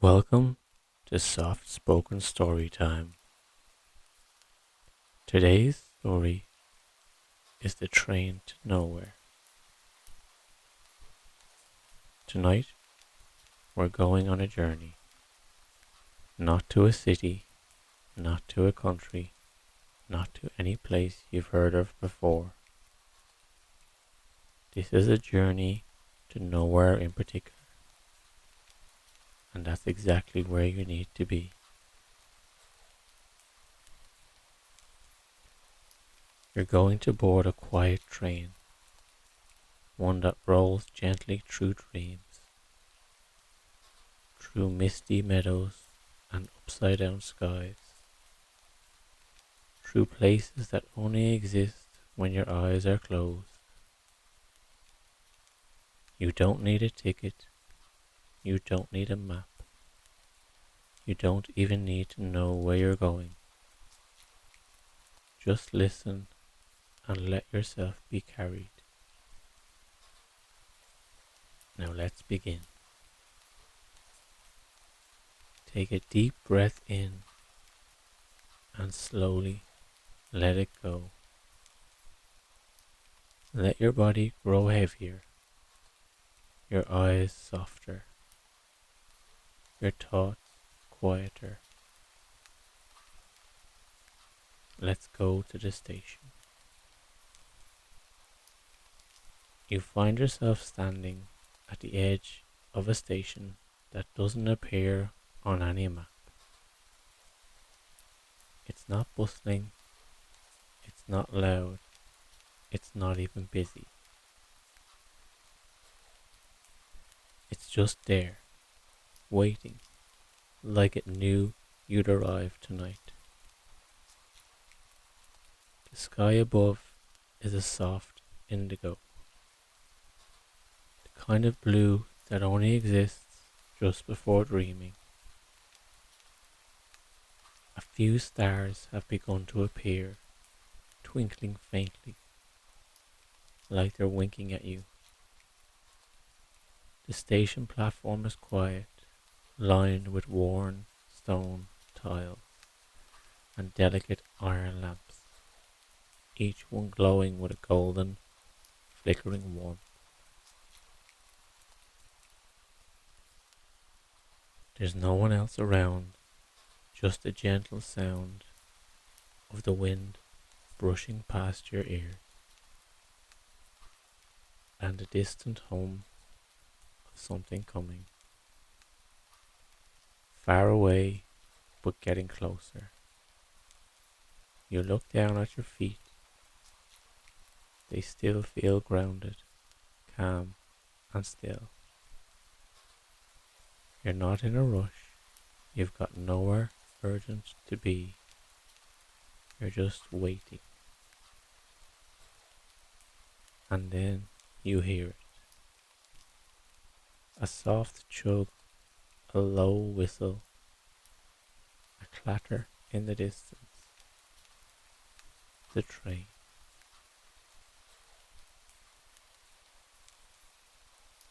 Welcome to Soft Spoken Story Time. Today's story is The Train to Nowhere. Tonight, we're going on a journey. Not to a city, not to a country, not to any place you've heard of before. This is a journey to nowhere in particular. And that's exactly where you need to be. You're going to board a quiet train, one that rolls gently through dreams, through misty meadows and upside down skies, through places that only exist when your eyes are closed. You don't need a ticket, you don't need a map, you don't even need to know where you're going. Just listen and let yourself be carried. Now let's begin. Take a deep breath in and slowly let it go. Let your body grow heavier, your eyes softer, your thoughts quieter. Let's go to the station. You find yourself standing at the edge of a station that doesn't appear on any map. It's not bustling, it's not loud, it's not even busy. It's just there, waiting, like it knew you'd arrive tonight. The sky above is a soft indigo, the kind of blue that only exists just before dreaming. A few stars have begun to appear, twinkling faintly, like they're winking at you. The station platform is quiet, lined with worn stone tiles and delicate iron lamps, each one glowing with a golden, flickering warmth. There's no one else around, just the gentle sound of the wind brushing past your ears, and the distant hum of something coming. Far away, but getting closer. You look down at your feet. They still feel grounded, calm, and still. You're not in a rush. You've got nowhere urgent to be. You're just waiting. And then you hear it. A soft chug, a low whistle, a clatter in the distance. The train.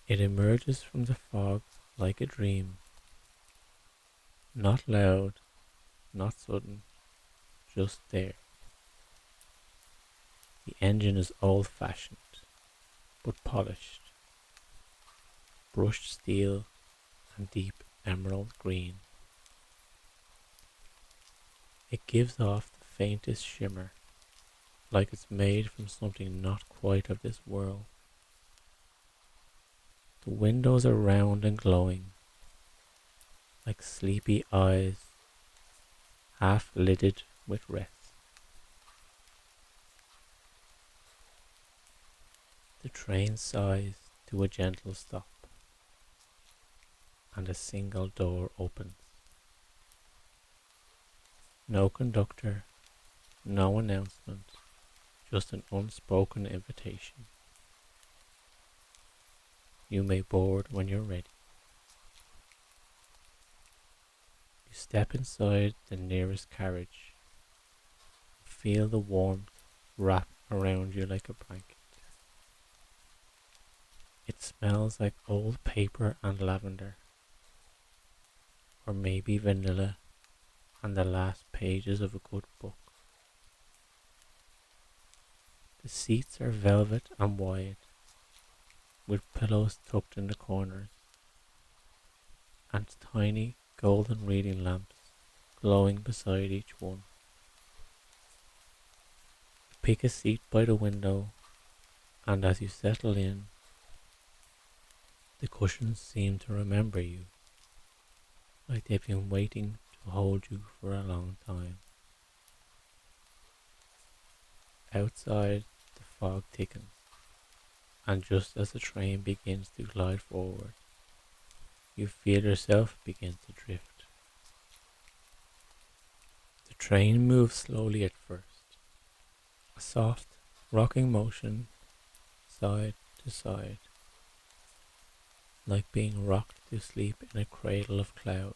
It emerges from the fog like a dream. Not loud, not sudden, just there. The engine is old-fashioned, but polished. Brushed steel and deep emerald green. It gives off the faintest shimmer, like it's made from something not quite of this world. The windows are round and glowing, like sleepy eyes, half lidded with rest. The train sighs to a gentle stop, and a single door opens. No conductor, no announcement, just an unspoken invitation. You may board when you're ready. You step inside the nearest carriage. Feel the warmth wrap around you like a blanket. It smells like old paper and lavender. or maybe vanilla and the last pages of a good book. The seats are velvet and wide, with pillows tucked in the corners, and tiny golden reading lamps glowing beside each one. Pick a seat by the window, and as you settle in, the cushions seem to remember you, like they've been waiting to hold you for a long time. Outside, the fog thickens, and just as the train begins to glide forward, you feel yourself begin to drift. The train moves slowly at first, a soft, rocking motion side to side, like being rocked to sleep in a cradle of clouds.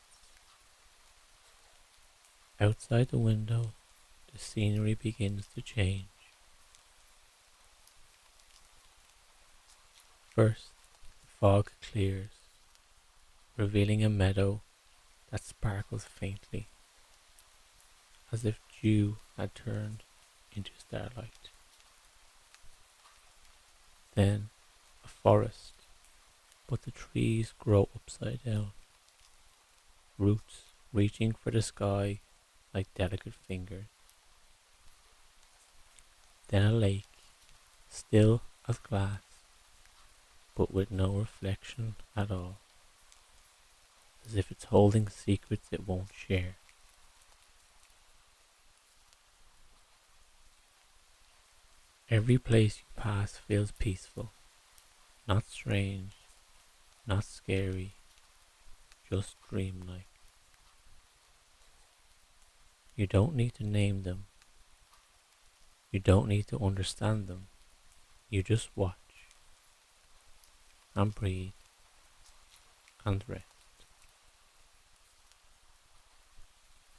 Outside the window, the scenery begins to change. First, the fog clears, revealing a meadow that sparkles faintly, as if dew had turned into starlight. Then, a forest, but the trees grow upside down, roots reaching for the sky like delicate fingers. Then a lake, still as glass, but with no reflection at all, as if it's holding secrets it won't share. Every place you pass feels peaceful, not strange, not scary, just dreamlike. You don't need to name them, you don't need to understand them, you just watch and breathe and rest.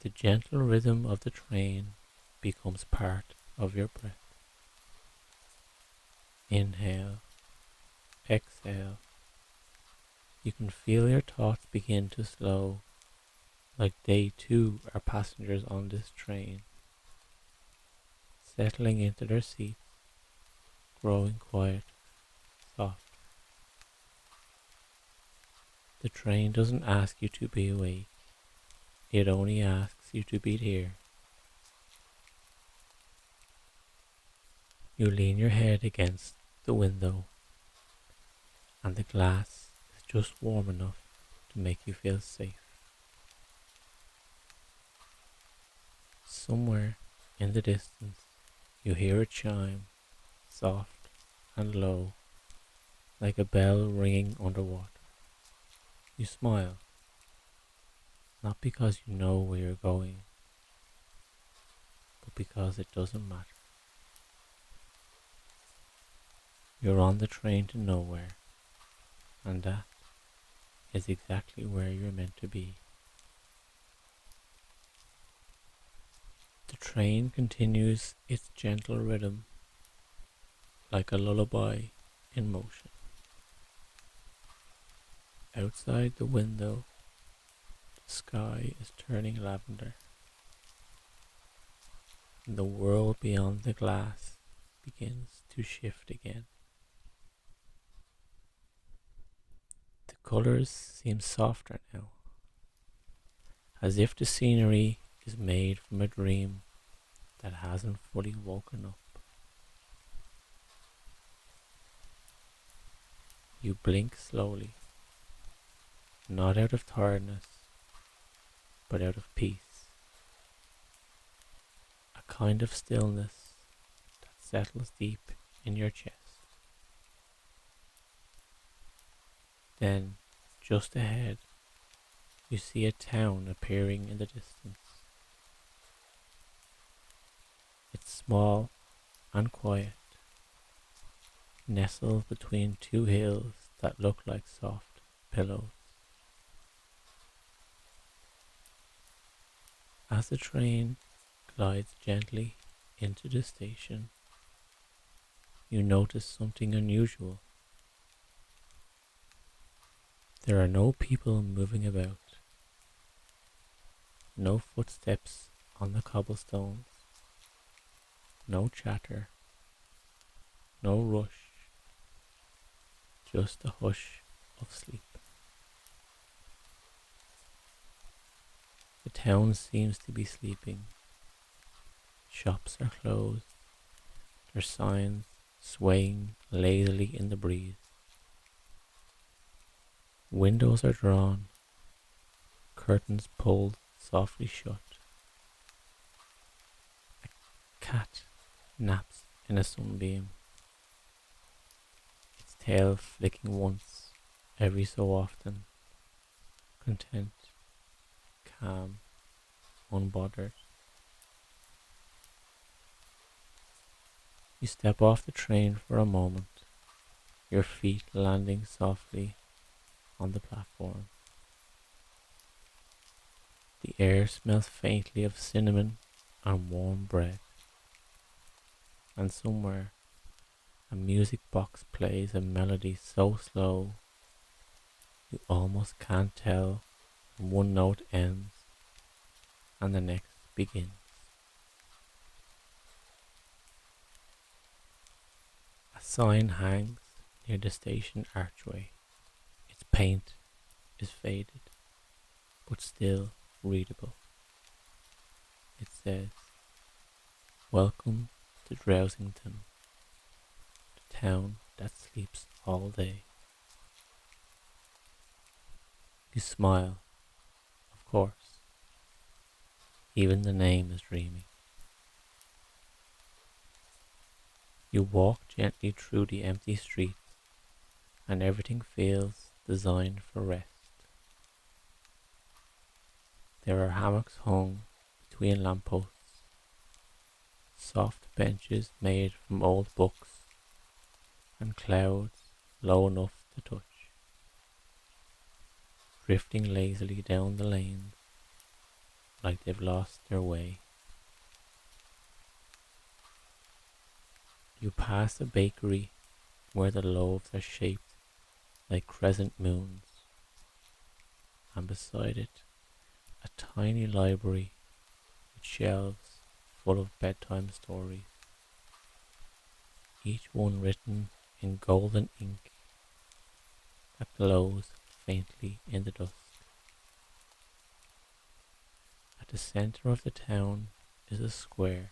The gentle rhythm of the train becomes part of your breath. Inhale, exhale. You can feel your thoughts begin to slow, like they too are passengers on this train, settling into their seats, growing quiet, soft. The train doesn't ask you to be awake, it only asks you to be here. You lean your head against the window, and the glass is just warm enough to make you feel safe. Somewhere in the distance, you hear a chime, soft and low, like a bell ringing underwater. You smile, not because you know where you're going, but because it doesn't matter. You're on the train to nowhere, and that is exactly where you're meant to be. The train continues its gentle rhythm, like a lullaby in motion. Outside the window, the sky is turning lavender, and the world beyond the glass begins to shift again. The colors seem softer now, as if the scenery is made from a dream that hasn't fully woken up. You blink slowly, not out of tiredness, but out of peace. A kind of stillness that settles deep in your chest. Then, just ahead, you see a town appearing in the distance. It's small and quiet, nestled between two hills that look like soft pillows. As the train glides gently into the station, you notice something unusual. There are no people moving about, No footsteps on the cobblestones, no chatter, no rush, just a hush of sleep. The town seems to be sleeping. Shops are closed, their signs swaying lazily in the breeze. Windows are drawn, curtains pulled softly shut. Cat naps in a sunbeam, its tail flicking once every so often, content, calm, unbothered. You step off the train for a moment, your feet landing softly on the platform. The air smells faintly of cinnamon and warm bread, and somewhere a music box plays a melody so slow you almost can't tell when one note ends and the next begins. A sign hangs near the station archway. Its paint is faded, but still readable. It says, "Welcome to Drowsington, the town that sleeps all day." You smile, of course. Even the name is dreamy. You walk gently through the empty streets, and everything feels designed for rest. There are hammocks hung between lampposts, soft benches made from old books, and clouds low enough to touch, drifting lazily down the lanes like they've lost their way. You pass a bakery where the loaves are shaped like crescent moons, and beside it a tiny library with shelves full of bedtime stories, each one written in golden ink that glows faintly in the dusk. At the center of the town is a square,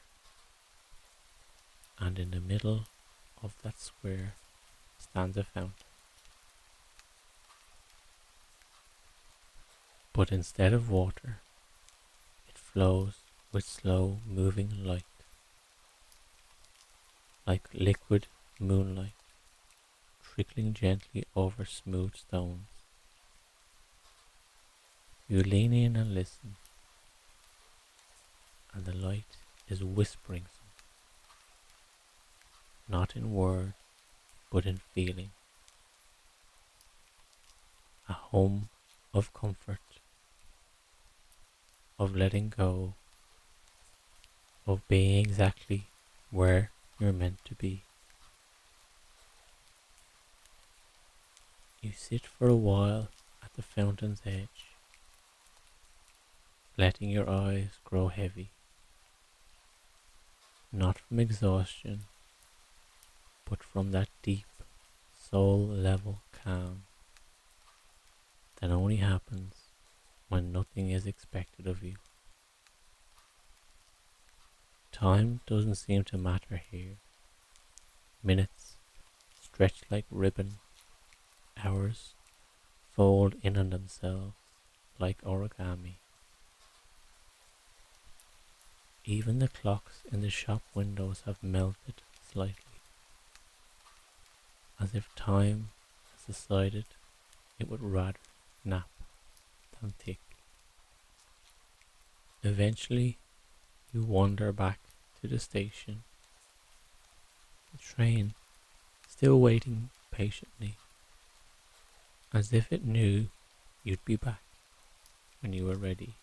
and in the middle of that square stands a fountain. But instead of water, it flows with slow moving light, like liquid moonlight trickling gently over smooth stones. You lean in and listen, and the light is whispering something, not in words, but in feeling. A hum of comfort, of letting go, of being exactly where you're meant to be. You sit for a while at the fountain's edge, letting your eyes grow heavy, not from exhaustion, but from that deep, soul-level calm that only happens when nothing is expected of you. Time doesn't seem to matter here. Minutes stretch like ribbon, hours fold in on themselves like origami. Even the clocks in the shop windows have melted slightly, as if time has decided it would rather nap than tick. Eventually, you wander back to the station, the train still waiting patiently, as if it knew you'd be back when you were ready.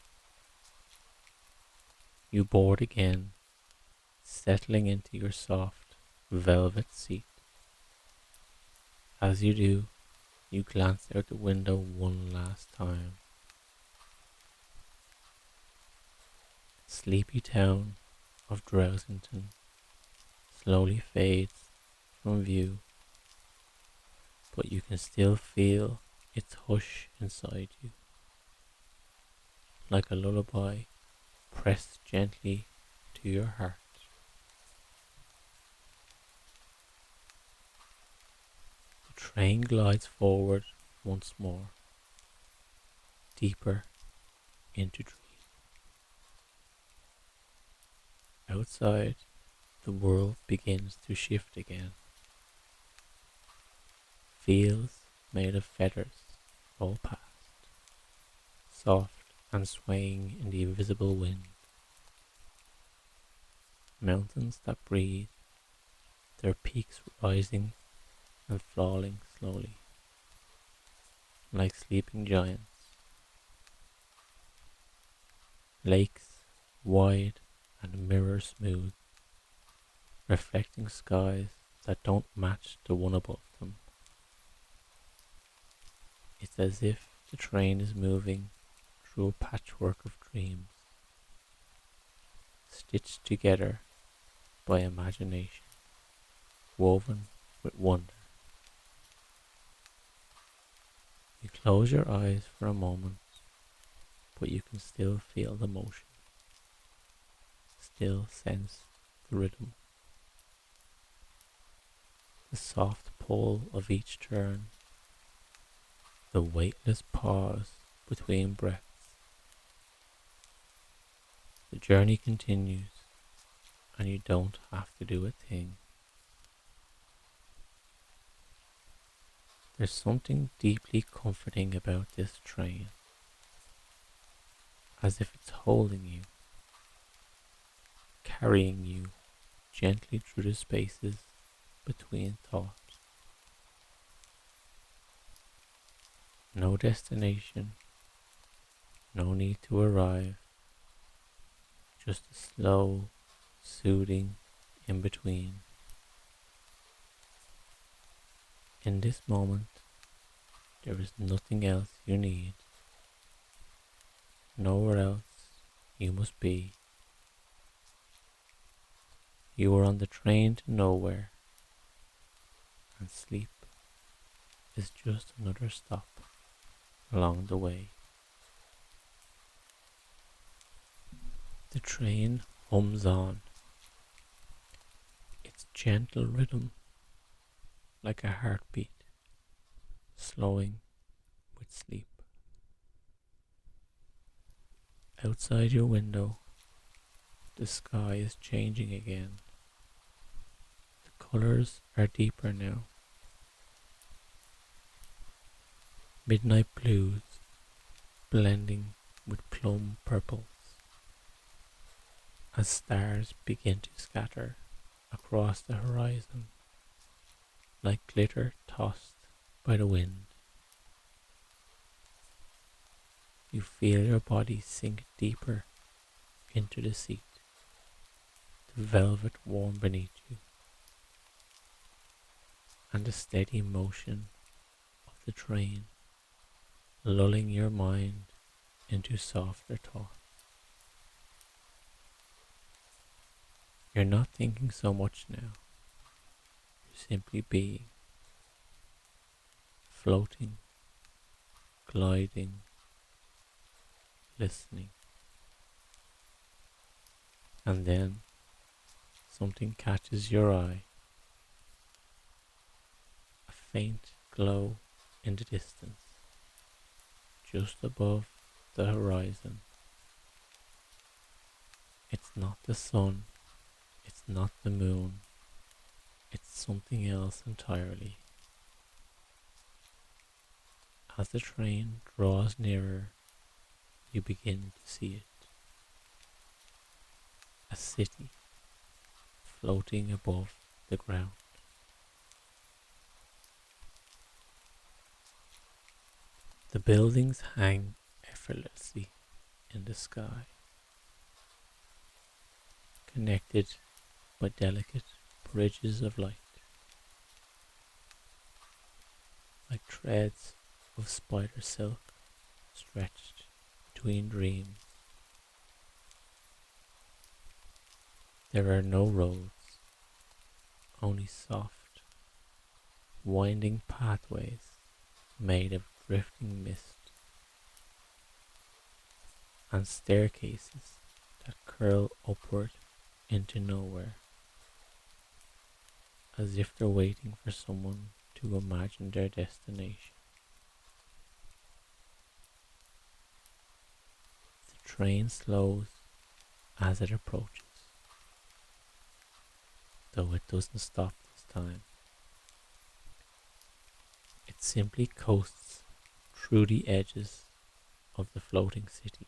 You board again, settling into your soft, velvet seat. As you do, you glance out the window one last time. sleepy town of Drowsington slowly fades from view, but you can still feel its hush inside you, like a lullaby pressed gently to your heart. The train glides forward once more, deeper into dream. Outside, the world begins to shift again. Fields made of feathers roll past, soft and swaying in the invisible wind. Mountains that breathe, their peaks rising and falling slowly, like sleeping giants. Lakes, wide and mirror smooth, reflecting skies that don't match the one above them. It's as if the train is moving through a patchwork of dreams, stitched together by imagination, woven with wonder. You close your eyes for a moment, but you can still feel the motion, still sense the rhythm, the soft pull of each turn, the weightless pause between breaths. The journey continues, and you don't have to do a thing. There's something deeply comforting about this train, as if it's holding you, carrying you gently through the spaces between thoughts. No destination, no need to arrive, just a slow, soothing in between. In this moment, there is nothing else you need, nowhere else you must be. You are on the train to nowhere, and sleep is just another stop along the way. The train hums on, its gentle rhythm like a heartbeat, slowing with sleep. Outside your window, the sky is changing again. The colors are deeper now. Midnight blues blending with plum purples as stars begin to scatter across the horizon like glitter tossed by the wind. You feel your body sink deeper into the seat, the velvet warm beneath you, and the steady motion of the train lulling your mind into softer thought. You're not thinking so much now, you're simply being, floating, gliding, listening. And then something catches your eye, a faint glow in the distance, just above the horizon. It's not the sun, it's not the moon, it's something else entirely. As the train draws nearer, you begin to see it. A city floating above the ground. The buildings hang effortlessly in the sky, connected by delicate bridges of light, like threads of spider silk stretched between dreams. There are no roads, only soft, winding pathways made of drifting mist and staircases that curl upward into nowhere, as if they're waiting for someone to imagine their destination. The train slows as it approaches, though it doesn't stop this time. It simply coasts through the edges of the floating city,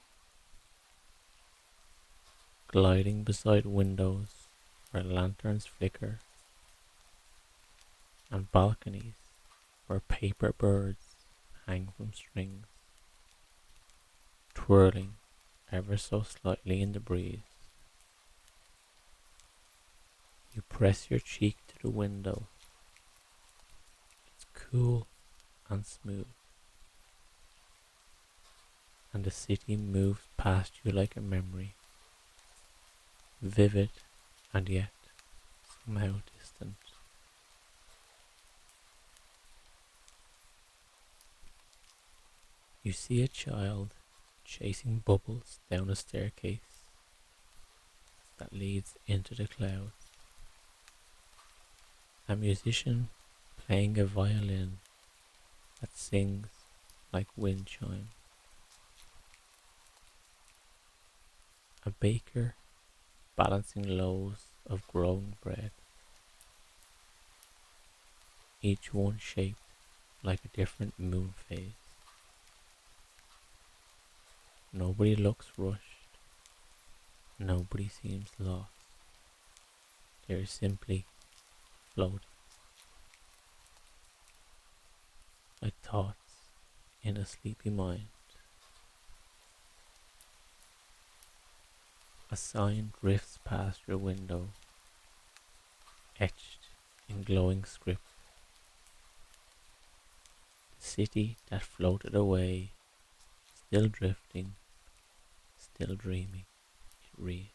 gliding beside windows where lanterns flicker and balconies where paper birds hang from strings, twirling ever so slightly in the breeze. You press your cheek to the window. It's cool and smooth, and the city moves past you like a memory, vivid and yet somehow distant. You see a child chasing bubbles down a staircase that leads into the clouds. A musician playing a violin that sings like wind chime. A baker balancing loaves of growing bread, each one shaped like a different moon phase. Nobody looks rushed, nobody seems lost. They're simply floating, like thoughts in a sleepy mind. A sign drifts past your window, etched in glowing script. The city that floated away, still drifting, still dreaming, it reads.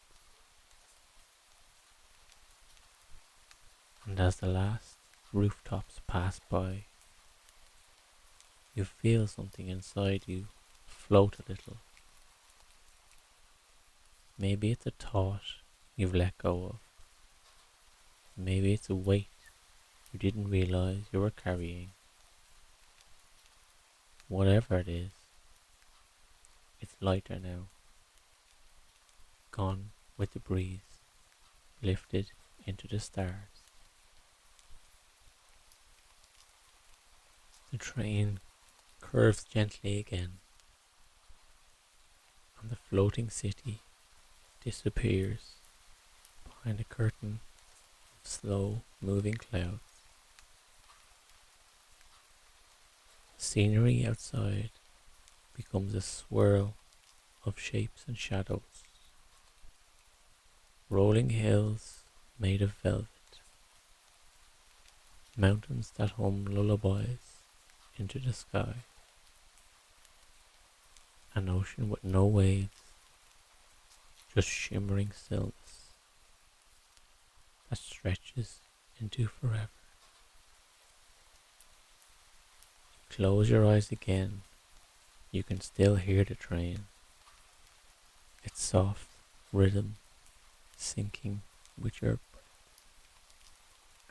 And as the last rooftops pass by, you feel something inside you float a little. Maybe it's a thought you've let go of. Maybe it's a weight you didn't realize you were carrying. Whatever it is, it's lighter now, gone with the breeze, lifted into the stars. The train curves gently again, and the floating city disappears behind a curtain of slow moving clouds. The scenery outside becomes a swirl of shapes and shadows. Rolling hills made of velvet, mountains that hum lullabies into the sky, an ocean with no waves, just shimmering stillness that stretches into forever. Close your eyes again, you can still hear the train, its soft rhythm syncing with your breath.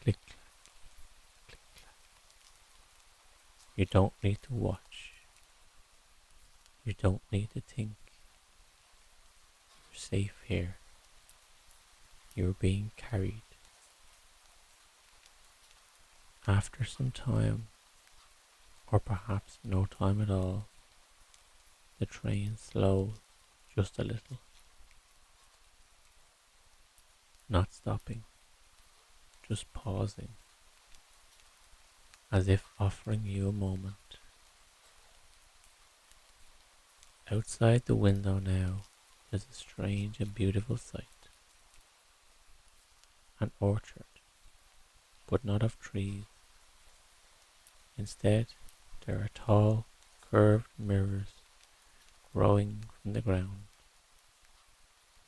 Click, clack, click, clack. You don't need to watch, you don't need to think. You're safe here. You're being carried. After some time, or perhaps no time at all, the train slows just a little, not stopping, just pausing, as if offering you a moment. Outside the window now, there's a strange and beautiful sight. An orchard, but not of trees. Instead, there are tall, curved mirrors growing from the ground,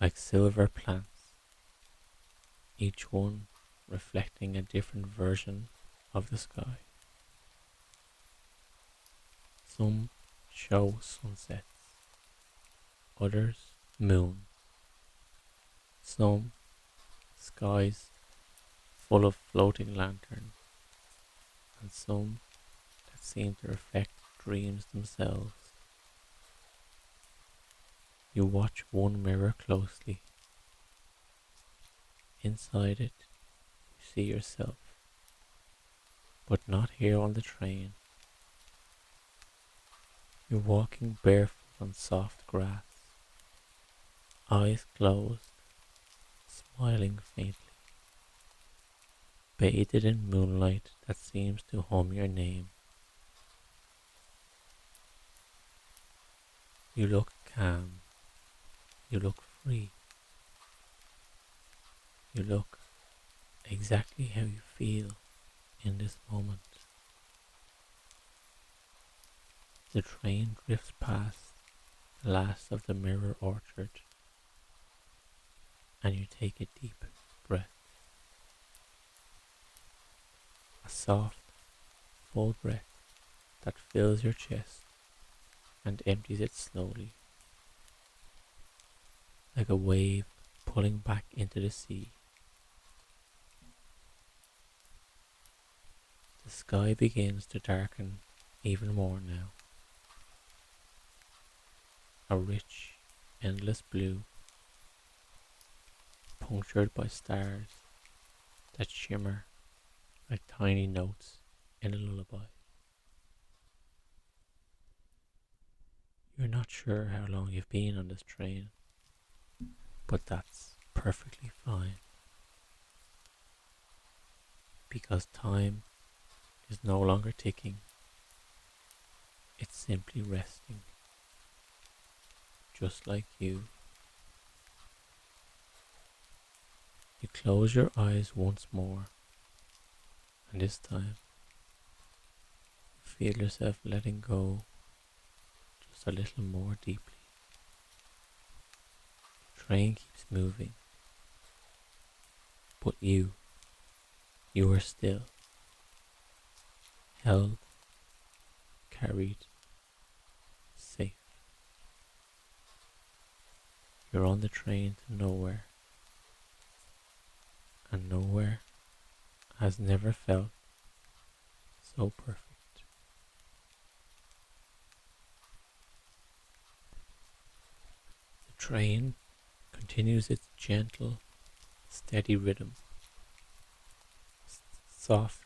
like silver plants each one reflecting a different version of the sky. Some show sunsets, others moon, some skies full of floating lanterns, and some that seem to reflect dreams themselves. You watch one mirror closely. Inside it, you see yourself, but not here on the train. You're walking barefoot on soft grass, eyes closed, smiling faintly, bathed in moonlight that seems to hum your name. You look calm, you look free, you look exactly how you feel in this moment. The train drifts past the last of the mirror orchard, and you take a deep breath. A soft, full breath that fills your chest and empties it slowly, like a wave pulling back into the sea. The sky begins to darken even more now, a rich, endless blue, punctured by stars that shimmer like tiny notes in a lullaby. You're not sure how long you've been on this train, but that's perfectly fine, because time is no longer ticking, it's simply resting, just like you. You close your eyes once more, and this time you feel yourself letting go just a little more deeply. The train keeps moving, but you are still held, carried, safe. You're on the train to nowhere, and nowhere has never felt so perfect. The train continues its gentle, steady rhythm, soft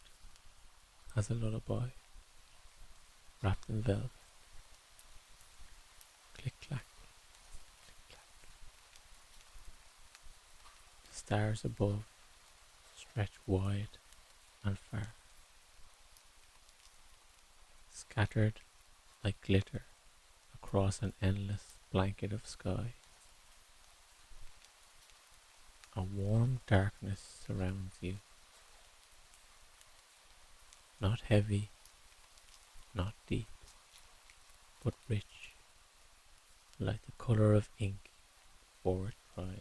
as a lullaby, wrapped in velvet. Click clack, click clack. The stars above stretch wide and far, scattered like glitter across an endless blanket of sky. A warm darkness surrounds you, not heavy, not deep, but rich, like the color of ink before it dries.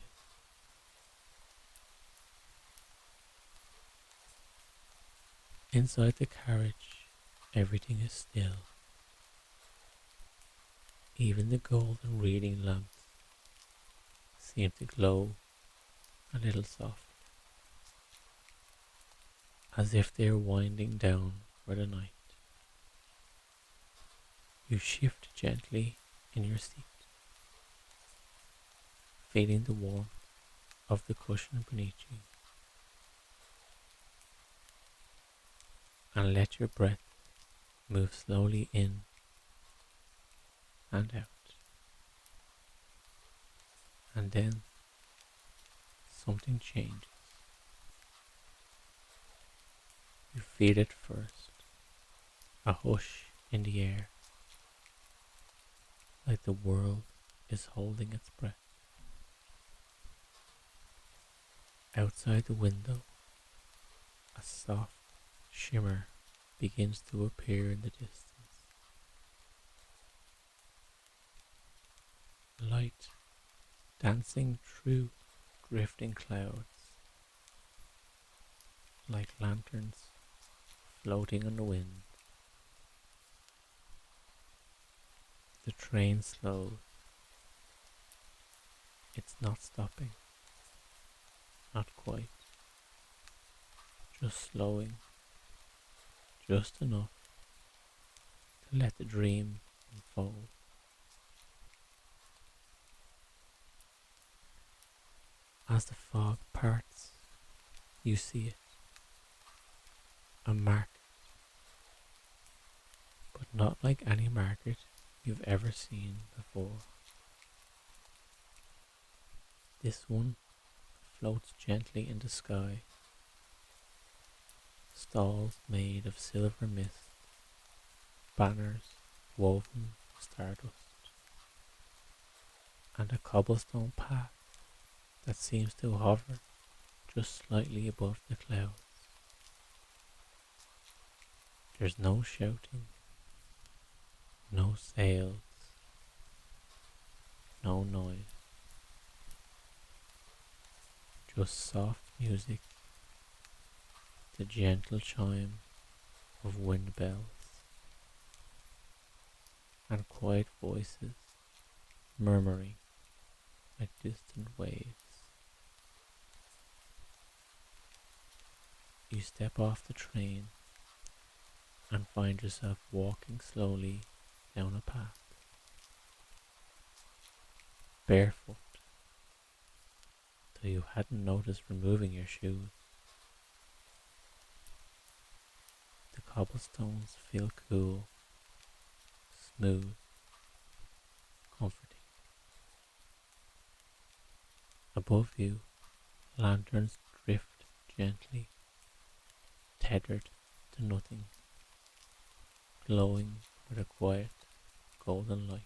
Inside the carriage, everything is still. Even the golden reading lamps seem to glow a little soft, as if they are winding down for the night. You shift gently in your seat, feeling the warmth of the cushion beneath you, and let your breath move slowly in and out. And then something changes. You feel it first, a hush in the air, like the world is holding its breath. Outside the window, a soft shimmer begins to appear in the distance. Light dancing through drifting clouds, like lanterns floating on the wind. The train slows. It's not stopping, not quite, just slowing, just enough to let the dream unfold. As the fog parts, you see it, a market, but not like any market you've ever seen before. This one floats gently in the sky, stalls made of silver mist, banners woven of stardust, and a cobblestone path that seems to hover just slightly above the clouds. There's no shouting, no sails, no noise, just soft music, the gentle chime of wind bells, and quiet voices murmuring like distant waves. You step off the train and find yourself walking slowly down a path, barefoot, though you hadn't noticed removing your shoes. The cobblestones feel cool, smooth, comforting. Above you, lanterns drift gently, tethered to nothing, glowing with a quiet golden light.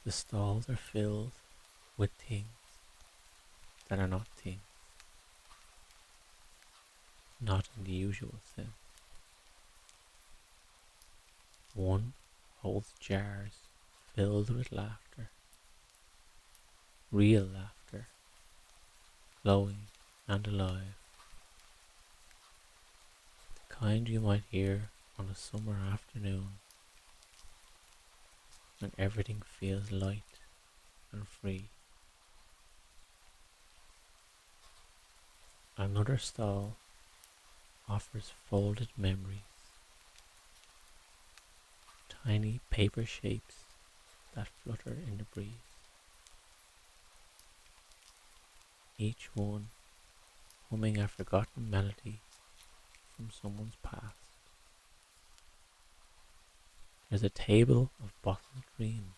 The stalls are filled with things that are not things, not in the usual sense. One holds jars filled with laughter, real laughter, glowing and alive, the kind you might hear on a summer afternoon when everything feels light and free. Another stall offers folded memories, tiny paper shapes that flutter in the breeze, each one humming a forgotten melody from someone's past. There's a table of bottled dreams,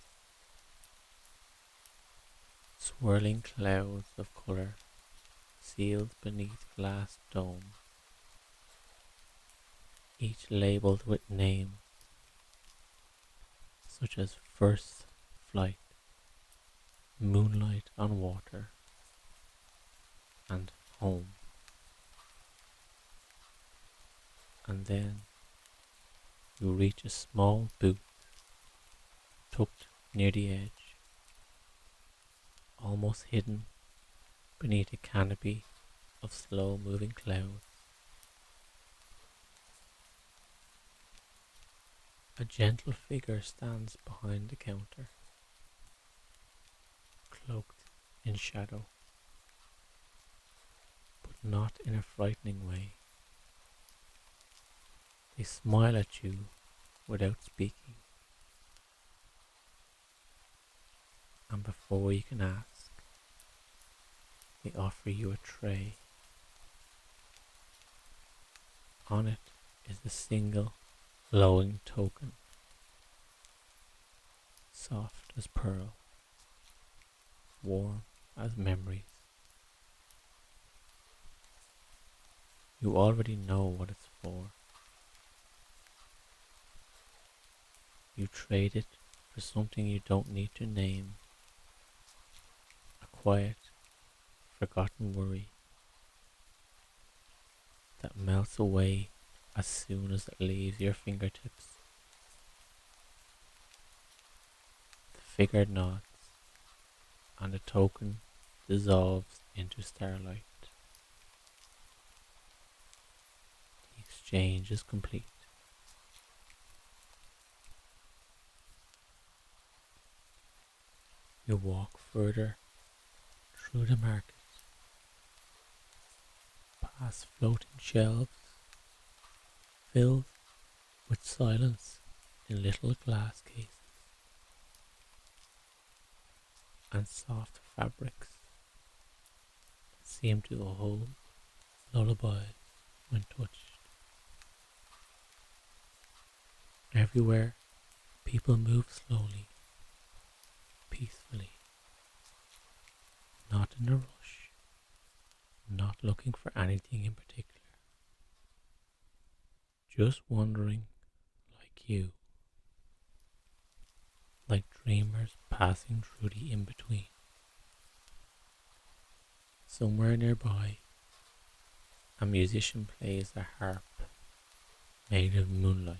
swirling clouds of colour sealed beneath glass domes, each labelled with names such as first flight, moonlight on water, and home. And then you reach a small booth tucked near the edge, almost hidden beneath a canopy of slow moving clouds. A gentle figure stands behind the counter, cloaked in shadow, but not in a frightening way. They smile at you without speaking, and before you can ask, they offer you a tray. On it is a single glowing token, soft as pearl, warm as memories. You already know what it's for. You trade it for something you don't need to name, a quiet, forgotten worry that melts away as soon as it leaves your fingertips. The figure nods, and the token dissolves into starlight. The exchange is complete. You walk further through the market, past floating shelves filled with silence in little glass cases and soft fabrics that seem to hold lullabies when touched. Everywhere, people move slowly, peacefully, not in a rush, not looking for anything in particular, just wandering like you, like dreamers passing through the in-between. Somewhere nearby, a musician plays a harp made of moonlight,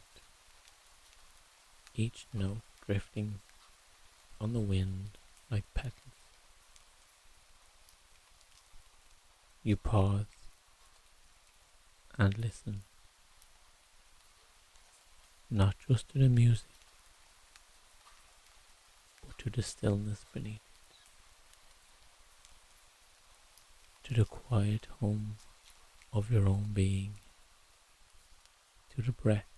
each note drifting on the wind like petals. You pause and listen, not just to the music, but to the stillness beneath, to the quiet hum of your own being, to the breath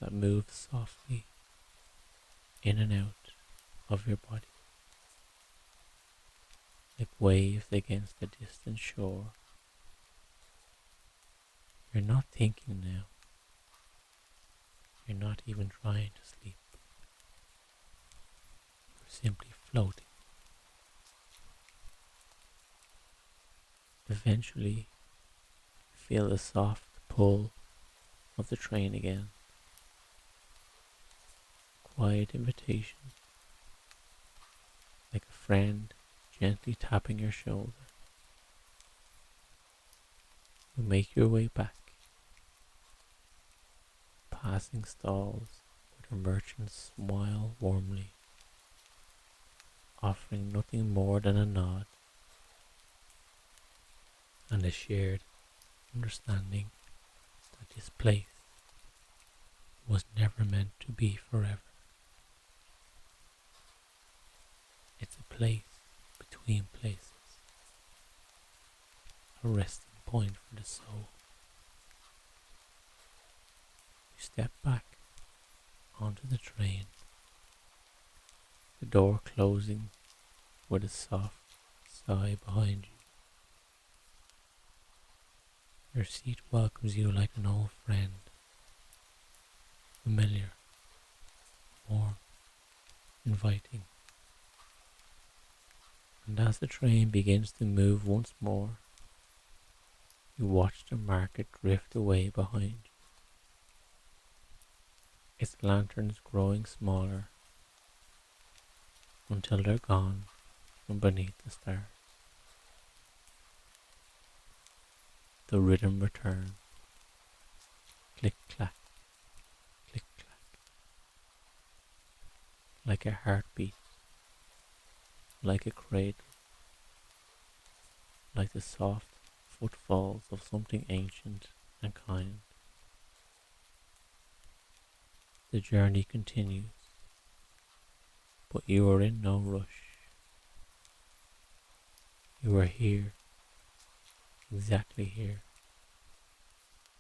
that moves softly in and out of your body, like waves against a distant shore. You're not thinking now. You're not even trying to sleep. You're simply floating. Eventually, you feel the soft pull of the train again. Quiet invitation, like a friend gently tapping your shoulder. You make your way back, passing stalls where the merchants smile warmly, offering nothing more than a nod and a shared understanding that this place was never meant to be forever. It's a place between places, a resting point for the soul. You step back onto the train, the door closing with a soft sigh behind you. Your seat welcomes you like an old friend, familiar, warm, inviting. And as the train begins to move once more, you watch the market drift away behind you, its lanterns growing smaller until they're gone from beneath the stars. The rhythm returns, click clack, click clack, like a heartbeat, like a cradle, like the soft footfalls of something ancient and kind. The journey continues, but you are in no rush. You are here, exactly here,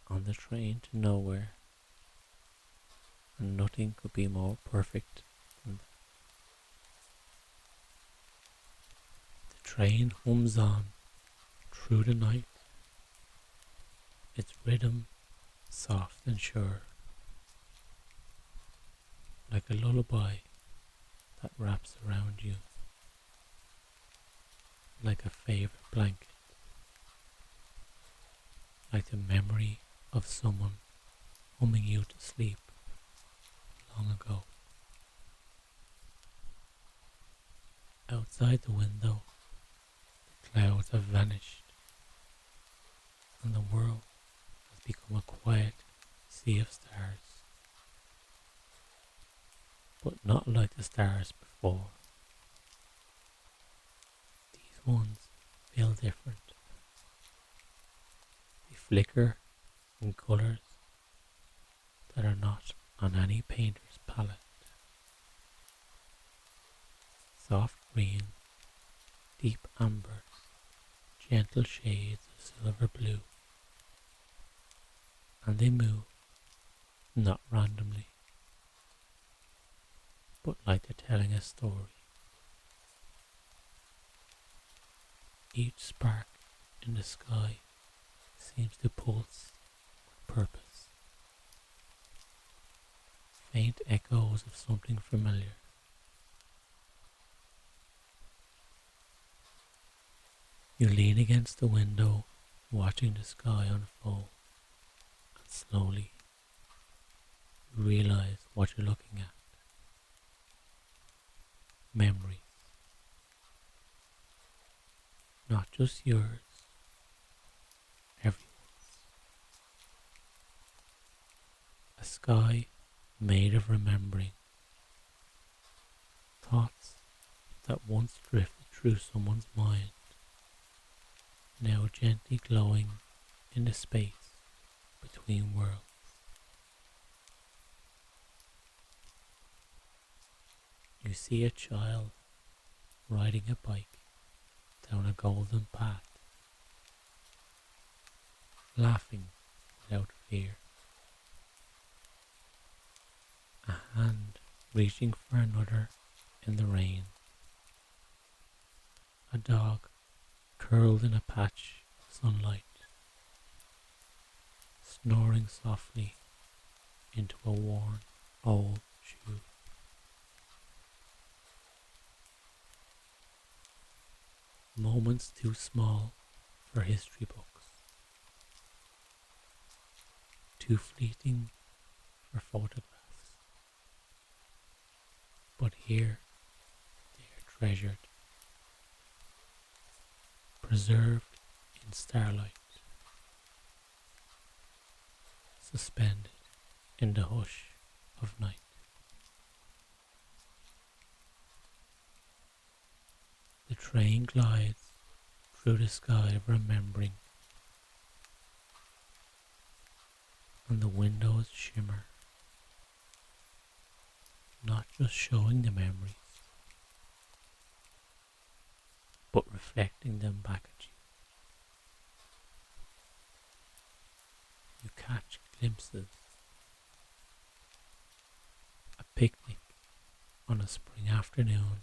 on the train to nowhere, and nothing could be more perfect than that. The train hums on through the night, its rhythm soft and sure, like a lullaby that wraps around you, like a favorite blanket, like the memory of someone humming you to sleep long ago. Outside the window, the clouds have vanished, and the world has become a quiet sea of stars. But not like the stars before. These ones feel different. They flicker in colours that are not on any painter's palette. Soft green, deep ambers, gentle shades of silver blue, and they move, not randomly, but like they're telling a story. Each spark in the sky seems to pulse with purpose, faint echoes of something familiar. You lean against the window, watching the sky unfold, and slowly you realize what you're looking at. Memories, not just yours, everyone's. A sky made of remembering, thoughts that once drifted through someone's mind, now gently glowing in the space between worlds. You see a child riding a bike down a golden path, laughing without fear. A hand reaching for another in the rain. A dog curled in a patch of sunlight, snoring softly into a worn old shoe. Moments too small for history books, too fleeting for photographs, but here they are treasured, preserved in starlight, suspended in the hush of night. The train glides through the sky of remembering, and the windows shimmer, not just showing the memories, but reflecting them back at you. You catch glimpses. A picnic on a spring afternoon.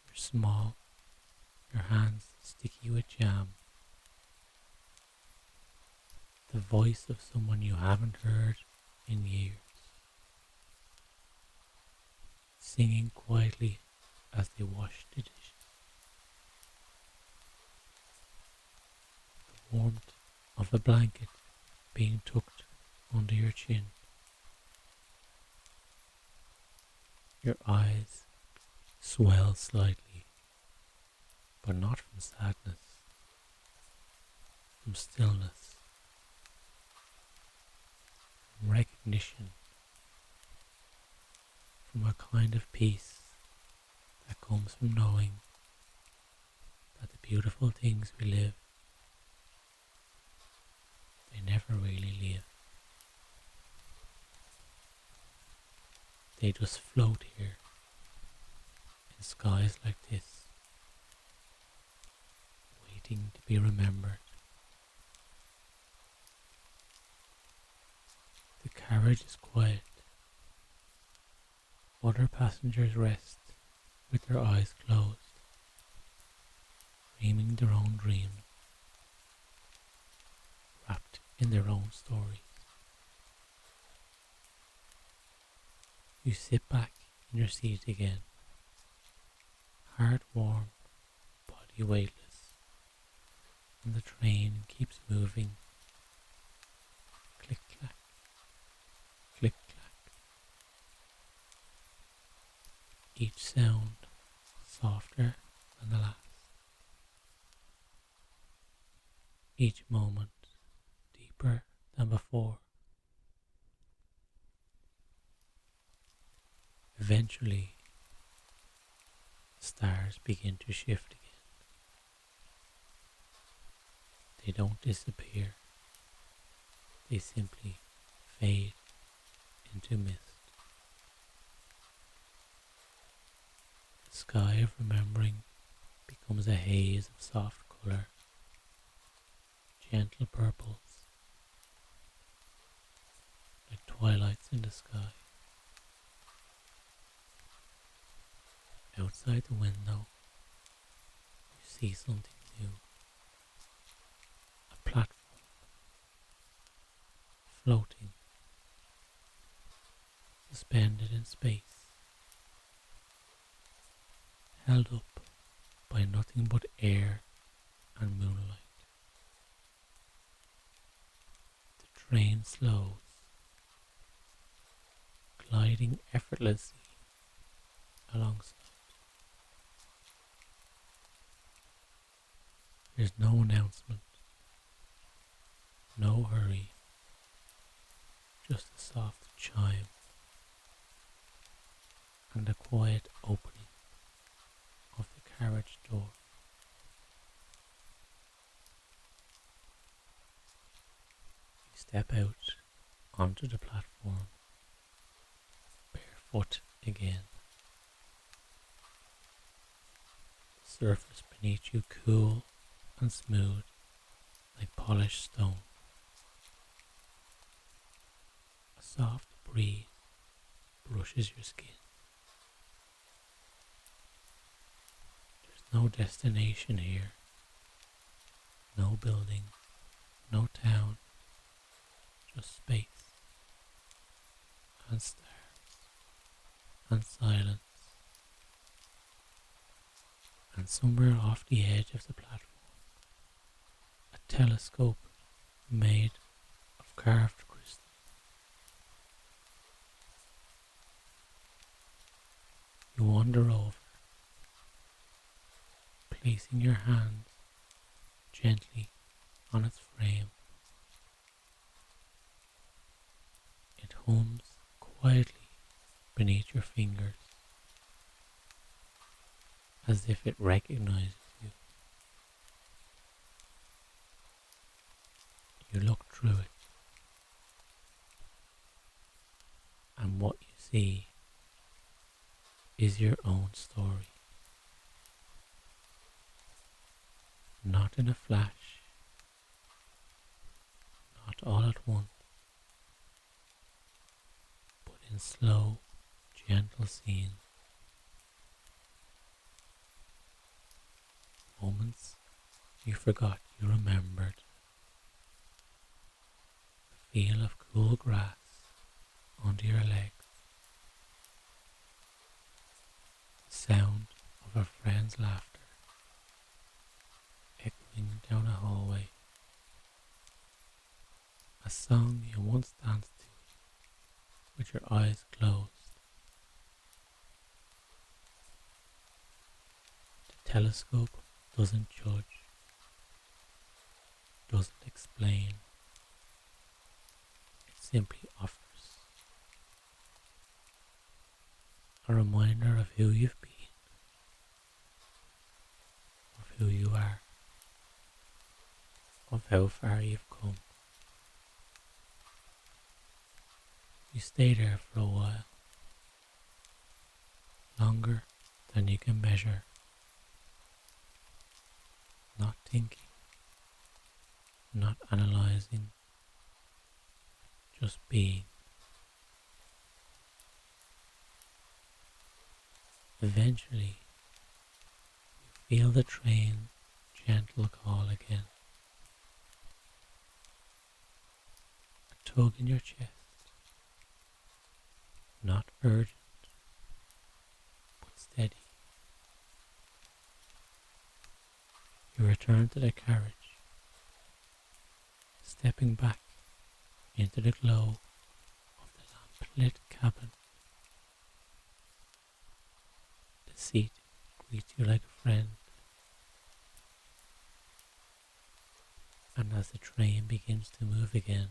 You're small, your hands sticky with jam. The voice of someone you haven't heard in years, singing quietly as they wash the dishes. The warmth of a blanket being tucked under your chin. Your eyes swell slightly, but not from sadness, from stillness, from recognition, from a kind of peace that comes from knowing that the beautiful things we live, they never really live. They just float here in skies like this, waiting to be remembered. The carriage is quiet. Other passengers rest with their eyes closed, dreaming their own dreams, wrapped in their own stories. You sit back in your seat again, heart warm, body weightless, and the train keeps moving. Click clack, click clack. Each sound softer than the last. Each moment deeper than before. Eventually, The stars begin to shift again. They don't disappear, they simply fade into mist. The sky of remembering becomes a haze of soft colour, gentle purples, like twilights in the sky. Outside the window, you see something new. A platform, floating, suspended in space, held up by nothing but air and moonlight. The train slows, gliding effortlessly alongside. There's no announcement, no hurry, just a soft chime and the quiet opening of the carriage door. You step out onto the platform, barefoot again. The surface beneath you cool and smooth like polished stone. A soft breeze brushes your skin. There's no destination here, no building, no town, just space and stars and silence. And somewhere off the edge of the platform, a telescope made of carved crystal. You wander over, placing your hand gently on its frame. It hums quietly beneath your fingers, as if it recognizes you. You look through it, and what you see is your own story. Not in a flash, not all at once, but in slow, gentle scenes. Moments you forgot you remembered. The feel of cool grass under your legs. The sound of a friend's laughter echoing down a hallway. A song you once danced to with your eyes closed. The telescope doesn't judge, doesn't explain. It simply offers a reminder of who you've been, of who you are, of how far you've come. You stay there for a while, longer than you can measure, not thinking, not analyzing, just being. Eventually, you feel the train gentle call again. A tug in your chest, not urgent, but steady. You return to the carriage, stepping back into the glow of the lamp-lit cabin. The seat greets you like a friend, and as the train begins to move again,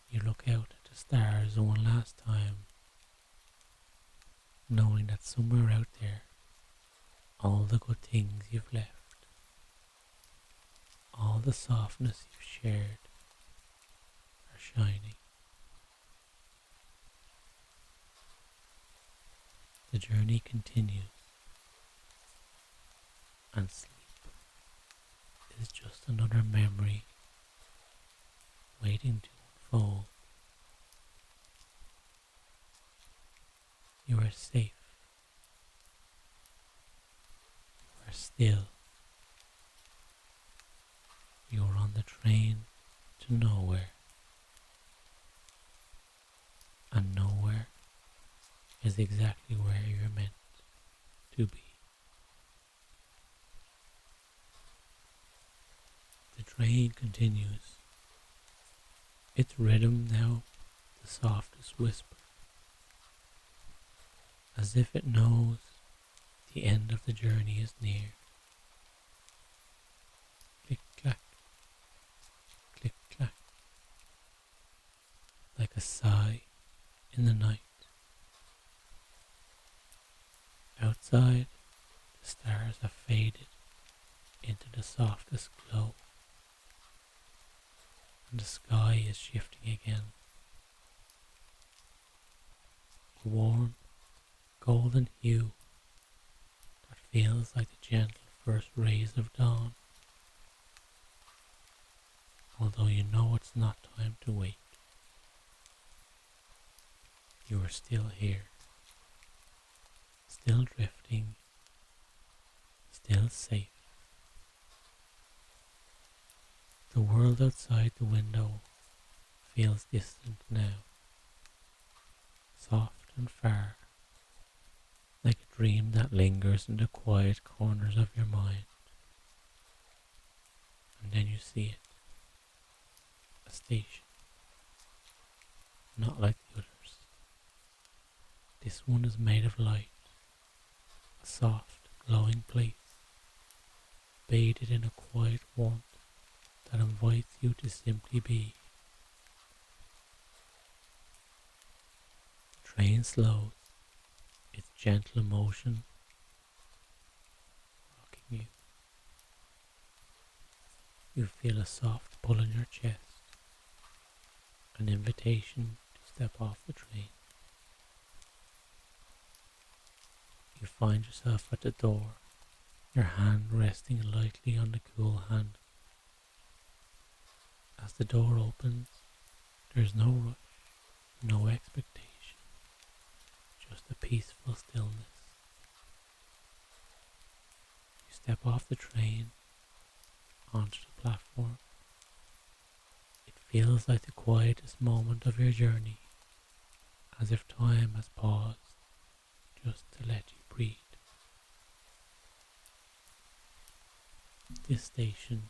you look out at the stars one last time, knowing that somewhere out there all the good things you've left, all the softness you've shared are shining. The journey continues, and sleep is just another memory waiting to unfold. You are safe, you are still, you are on the train to nowhere, and nowhere is exactly where you're meant to be. The train continues, its rhythm now the softest whisper, as if it knows the end of the journey is near. Click clack, click clack, like a sigh in the night. Outside, the stars have faded into the softest glow, and the sky is shifting again. A warm, golden hue that feels like the gentle first rays of dawn, although you know it's not time to wait. You are still here, still drifting, still safe. The world outside the window feels distant now, soft and far, like a dream that lingers in the quiet corners of your mind. And then you see it, a station, not like the others. This one is made of light, a soft, glowing place, bathed in a quiet warmth that invites you to simply be. The train slows, its gentle motion rocking you. You feel a soft pull in your chest, an invitation to step off the train. You find yourself at the door, your hand resting lightly on the cool hand. As the door opens, there's no rush, no expectation, just a peaceful stillness. You step off the train, onto the platform. It feels like the quietest moment of your journey, as if time has paused just to let you breathe. This station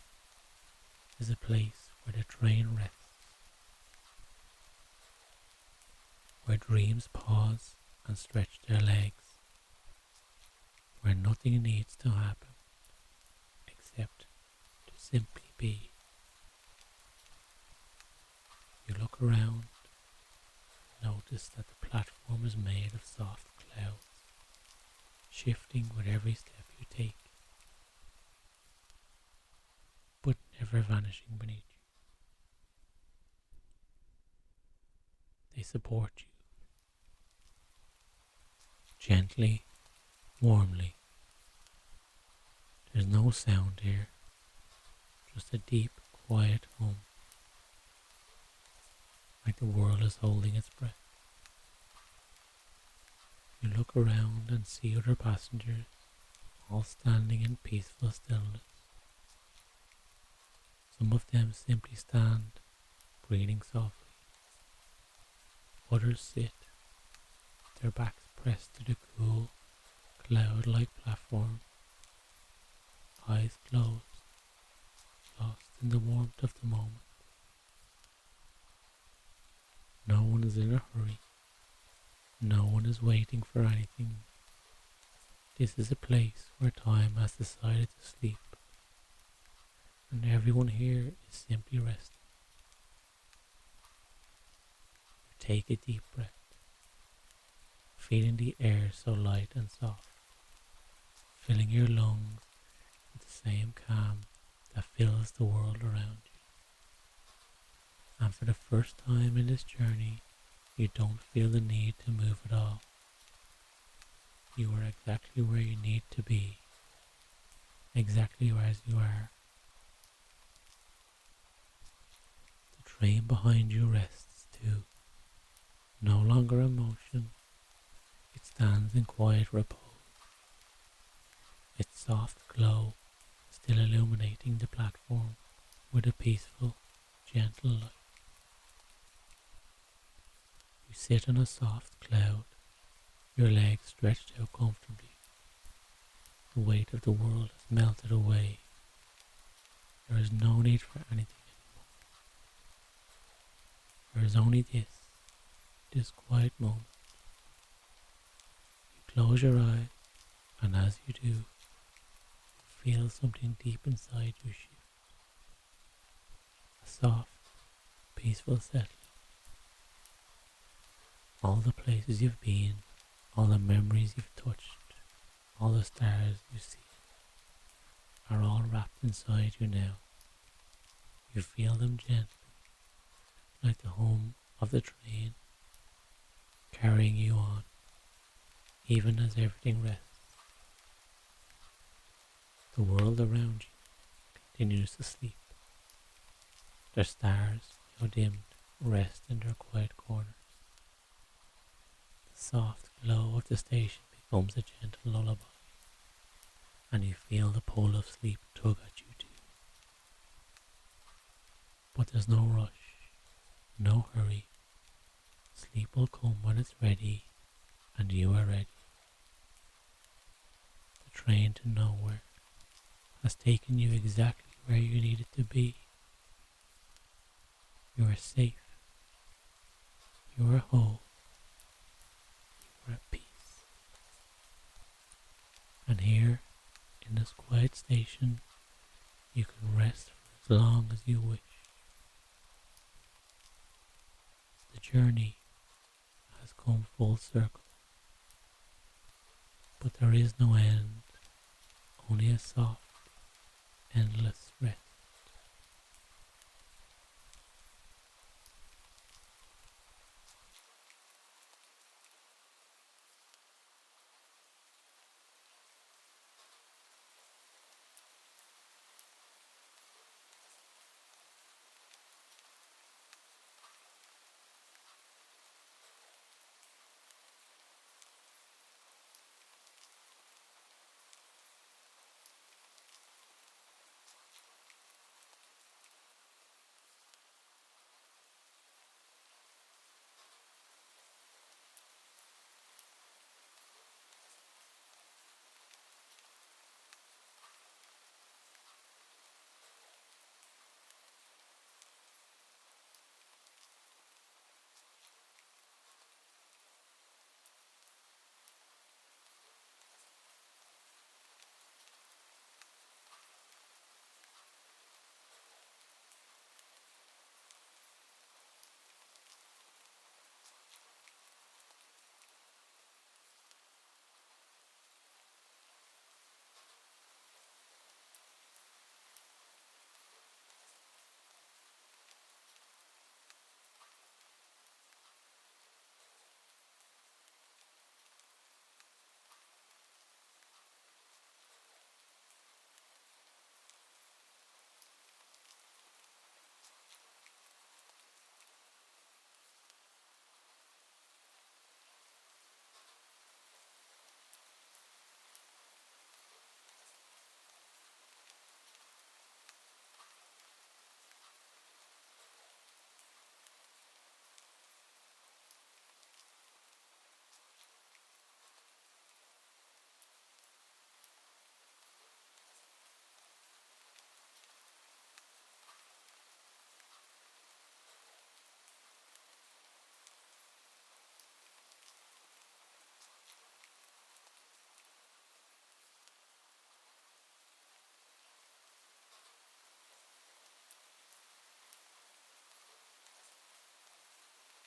is a place where the train rests, where dreams pause and stretch their legs, where nothing needs to happen except to simply be. You look around, notice that the platform is made of soft clouds, shifting with every step you take, but never vanishing beneath you. They support you, gently, warmly. There's no sound here, just a deep, quiet hum, like the world is holding its breath. You look around and see other passengers, all standing in peaceful stillness. Some of them simply stand, breathing softly. Others sit, their backs pressed to the cool, cloud-like platform, eyes closed, lost in the warmth of the moment. No one is in a hurry. No one is waiting for anything. This is a place where time has decided to sleep, and everyone here is simply resting. You take a deep breath, feeling the air so light and soft, filling your lungs with the same calm that fills the world around you. And for the first time in this journey, you don't feel the need to move at all. You are exactly where you need to be, exactly as you are. The train behind you rests too, no longer in motion. It stands in quiet repose, its soft glow still illuminating the platform with a peaceful, gentle light. You sit on a soft cloud, your legs stretched out comfortably. The weight of the world has melted away. There is no need for anything anymore. There is only this quiet moment. You close your eyes, and as you do, you feel something deep inside you shift. A soft, peaceful settling. All the places you've been, all the memories you've touched, all the stars you see, are all wrapped inside you now. You feel them gently, like the hum of the train, carrying you on, even as everything rests. The world around you continues to sleep. Their stars, now dimmed, rest in their quiet corners. The soft glow of the station becomes a gentle lullaby, and you feel the pull of sleep tug at you too. But there's no rush, no hurry. Sleep will come when it's ready, and you are ready. The train to nowhere has taken you exactly where you needed to be. You are safe. You are whole. You are at peace. And here, in this quiet station, you can rest for as long as you wish. The journey has come full circle, but there is no end, only a soft, endless